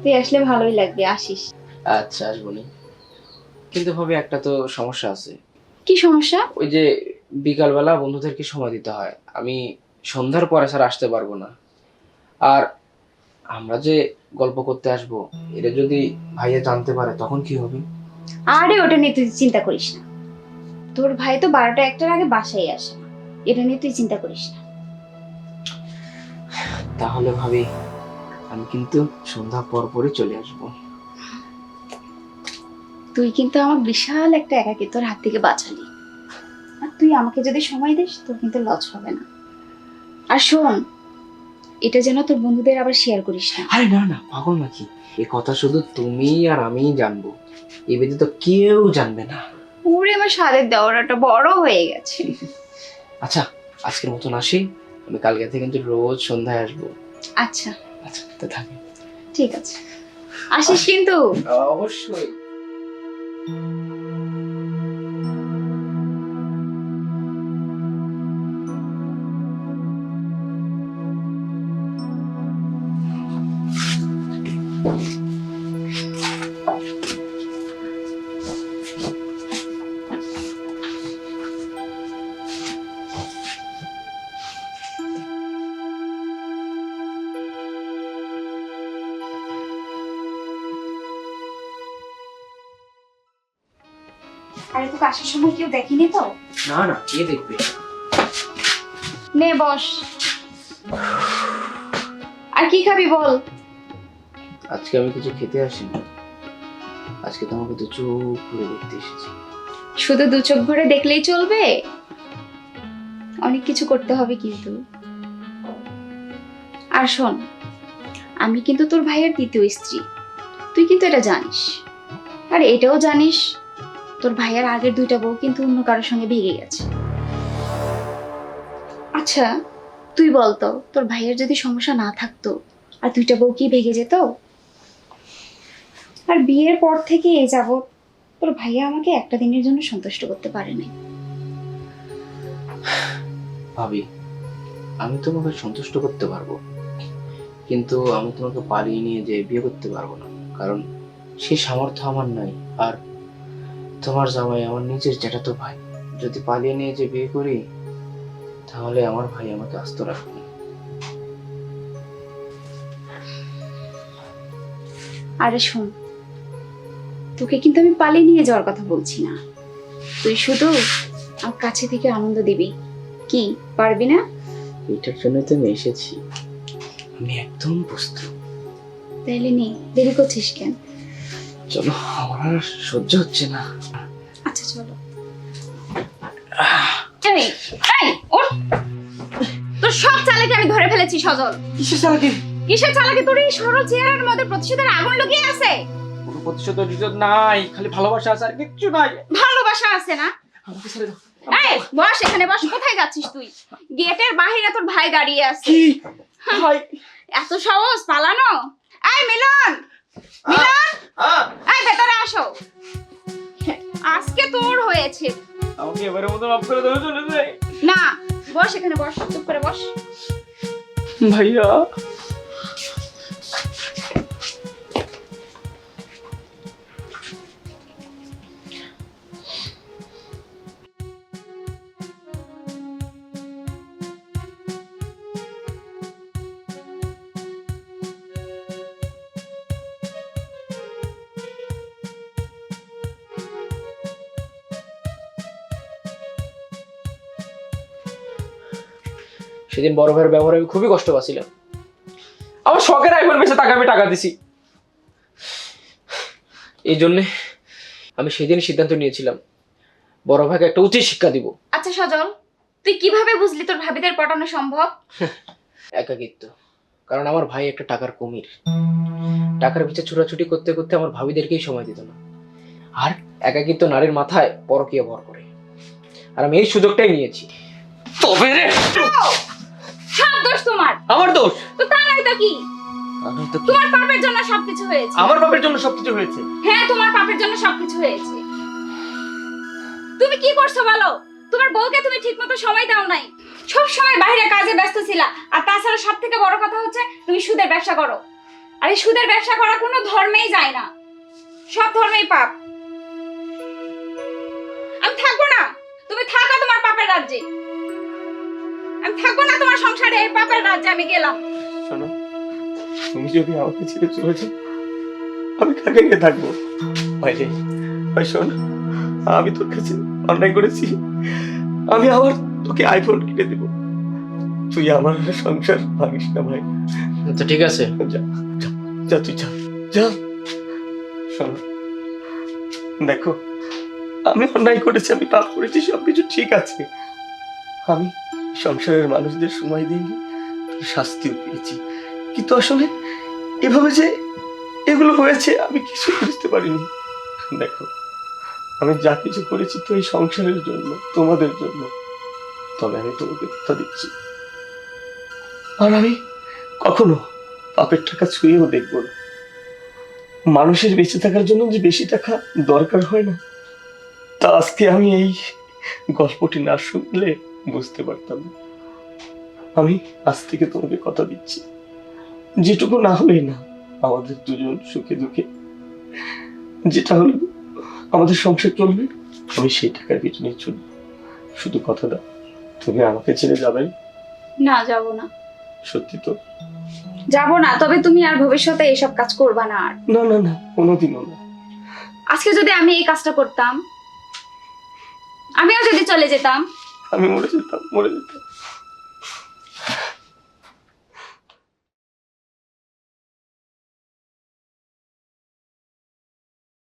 তুই আসলে ভালোই লাগবে, আসিস। আচ্ছা আসবো নি, কিন্তু ভাবি একটা তো সমস্যা আছে। কি সমস্যা? ওই যে বিকালবেলা বন্ধুদেরকে সময় দিতে হয়, আমি সন্ধ্যার পরে স্যার আসতে পারবো না। আর আমরা যে গল্প করতে আসবো, এটা যদি ভাইয়া জানতে পারে তখন কি হবে? আরে ওটা নিয়ে তুই চিন্তা করিস না। তোর ভাই তো 12টা 1টার আগে বাসায় আসে না, এটা নিয়ে তুই চিন্তা করিস না। তাহলে ভাবি আমি কিন্তু সন্ধ্যা পর পরই চলে আসবো। তুই কিন্তু আমার বিশাল একটা একাকিত্বর হাত থেকে বাঁচালি। আর তুই আমাকে যদি সময় দিস, তোর কিন্তু লস হবে না। আর শোন, এটা যেন তোর বন্ধুদের আবার শেয়ার করিস না। আরে না না, পাগল নাকি? এ কথা শুধু তুমি আর আমিই জানবো, এ ব্যতীত কেউ জানবে না। ওরে আমার স্বাদের দেওয়াটা বড় হয়ে গেছে। আচ্ছা আজকের মতন আসি, আমি কালকে থেকে কিন্তু রোজ সন্ধ্যায় আসবো। আচ্ছা আচ্ছা তো থাকি। ঠিক আছে, আসিস কিন্তু। অবশ্যই। আরে তোকে আসার সময় কেউ দেখেনি তো? না না, কে দেখবে? নে বস। আর কি খাবি বল? আজকে আমি কিছু খেতে আসিনি, আজকে তোমাকে তো চুপ করে দেখতে এসেছি। শুধু দু চোখ ভরে দেখলেই চলবে? অনেক কিছু করতে হবে কিন্তু। আর শোন, আমি কিন্তু তোর ভাইয়ের দ্বিতীয় স্ত্রী, তুই কিন্তু এটা জানিস। আর এটাও জানিস তোর ভাইয়ের আগের 2টা বউ কিন্তু অন্য কারোর সঙ্গে ভেগে গেছে। আচ্ছা তুই বলতো, তোর ভাইয়ের যদি সমস্যা না থাকতো আর 2টা বউ কি ভেগে যেত? আর বিয়ের পর থেকে এ যাবৎ তোর ভাইয়া আমাকে একটা দিনের জন্য সন্তুষ্ট করতে পারেনি। ভাবি আমি তোমাকে সন্তুষ্ট করতে পারবো, কিন্তু আমি তোমাকে পালিয়ে নিয়ে যে বিয়ে করতে পারবো না, কারণ সে সামর্থ্য আমার নাই। আর তোমার জামাই আমার নিজের জ্যাঠাতো ভাই, যদি পালিয়ে নিয়ে যে বিয়ে করি তাহলে আমার ভাই আমাকে আস্ত রাখবে না। আরে শোন, তোকে কিন্তু আমি পালিয়ে নিয়ে যাওয়ার কথা বলছি না, তুই শুধু আমার কাছে থেকে আনন্দ দিবি। কি পারবি না? এটার জন্য তো আমি এসেছি, আমি একদম প্রস্তুত। তাইলে নে, দেরি করছিস কেন? চলো, আমার আর সহ্য হচ্ছে না। আচ্ছা চলো। এই এই ওঠ, তোর সব চালাকি আমি ধরে ফেলেছি সজল। কিসের চালাকি? কিসের চালাকি? তোর এই সরল চেহারার মধ্যে প্রতিশোধের আগুন লুকিয়ে আছে। কোনো প্রতিশোধ টতিশোধ নাই, খালি ভালোবাসা আছে, আর কিচ্ছু নাই। ভালোবাসা আছে না? আমাকে ছেড়ে দাও। এই বস, এখানে বস। কোথায় যাচ্ছিস তুই? গেটের বাহিরে তোর ভাই দাঁড়িয়ে আছে। কি ভাই? এত সহজ পালানো? এই মিলন, মিলন, এই ভেতরে আসো। আজকে তোর হয়েছে। আমাকে এবারের মতো মাফ করে দাও, চলে যাই। না, বস এখানে বস, চুপ করে বস। ভাইয়া সেদিন বড় ভাইয়ের ব্যবহারে আমি খুবই কষ্ট পাচ্ছিলাম। আমার শখের আইফোন বেচে তাকে আমি টাকা দিছি। এই জন্যে আমি সেদিন সিদ্ধান্ত নিয়েছিলাম বড় ভাইকে একটা উচিত শিক্ষা দিব। আচ্ছা সজল, তুই কিভাবে বুঝলি তোর ভাবিদের পটানো সম্ভব? একাকিত্ব, কারণ আমার ভাই একটা টাকার কুমির। টাকার পিছে ছোটাছুটি করতে করতে আমার ভাবিদেরকেই সময় দিত না। আর একাকিত্ব নারীর মাথায় পরকীয়া ভর করে, আর আমি এই সুযোগটাই নিয়েছি। তবে রে, সব দোষ তোমার। আমার দোষ? তো তা নাই তো কি? আমি তো তোমার পাপের জন্য সবকিছু হয়েছে। আমার পাপের জন্য সবকিছু হয়েছে? হ্যাঁ, তোমার পাপের জন্য সবকিছু হয়েছে। তুমি কি করছো বলো? তোমার বউকে তুমি ঠিকমতো সময় দাও নাই, সব সময় বাইরে কাজে ব্যস্ত ছিলা। আর তাছাড়া সব থেকে বড় কথা হচ্ছে তুমি সুদের ব্যবসা করো। আর এই সুদের ব্যবসা করা কোনো ধর্মেই যায় না, সব ধর্মেই পাপ। আমি থাকবো না, তুমি থাকো তোমার পাপের রাজ্যে। আমি থাকবো না তোমার সংসারে, এই পাপের রাজ্যে আমি গেলাম। শোনো, তুমি যদি আমাকে ছেড়ে চলে যাও, আমি কাকে নিয়ে থাকবো? ভাই রে, ভাই শোন, আমি তোর কাছে অন্যায় করেছি। আমি আবার তোকে আইফোন কিনে দেবো, তুই আমার সংসার ভাঙিস না ভাই। তো ঠিক আছে, যা যা যা, তুই যা যা। শোনো, দেখো, আমি অন্যায় করেছি, আমি পাপ করেছি, সবকিছু ঠিক আছে। আমি সংসারের মানুষদের সময় দিইনি, তার শাস্তিও পেয়েছি। কিন্তু আসলে এভাবে যে এগুলো হয়েছে আমি কিছু বুঝতে পারিনি। দেখো, আমি যা কিছু করেছি তো এই সংসারের জন্য, তোমাদের জন্য। তবে আমি তোমাকে কথা দিচ্ছি, আর আমি কখনো পাপের টাকা ছুঁয়েও দেখবো না। মানুষের বেঁচে থাকার জন্য যে বেশি টাকা দরকার হয় না, তা আজকে আমি এই গল্পটি না শুনলে বুঝতে পারতাম না। আমি আজ থেকে তোমাকে কথা দিচ্ছি, যেটুকু না হলেই না আমাদের দুজন সুখে দুঃখে যেটা হলো আমাদের সংসার চলবে, আমি সেই টাকার পিছনে চলবো। শুধু কথা দাও, তুমি আমাকে ছেড়ে যাবেন? না, যাব না। সত্যি তো? যাব না, তবে তুমি আর ভবিষ্যতে এসব কাজ করবা না। আর না না না, কোনোদিনও না। আজকে যদি আমি এই কাজটা করতাম, আমিও যদি চলে যেতাম, আমি মরে যেতাম, মরে যেতাম।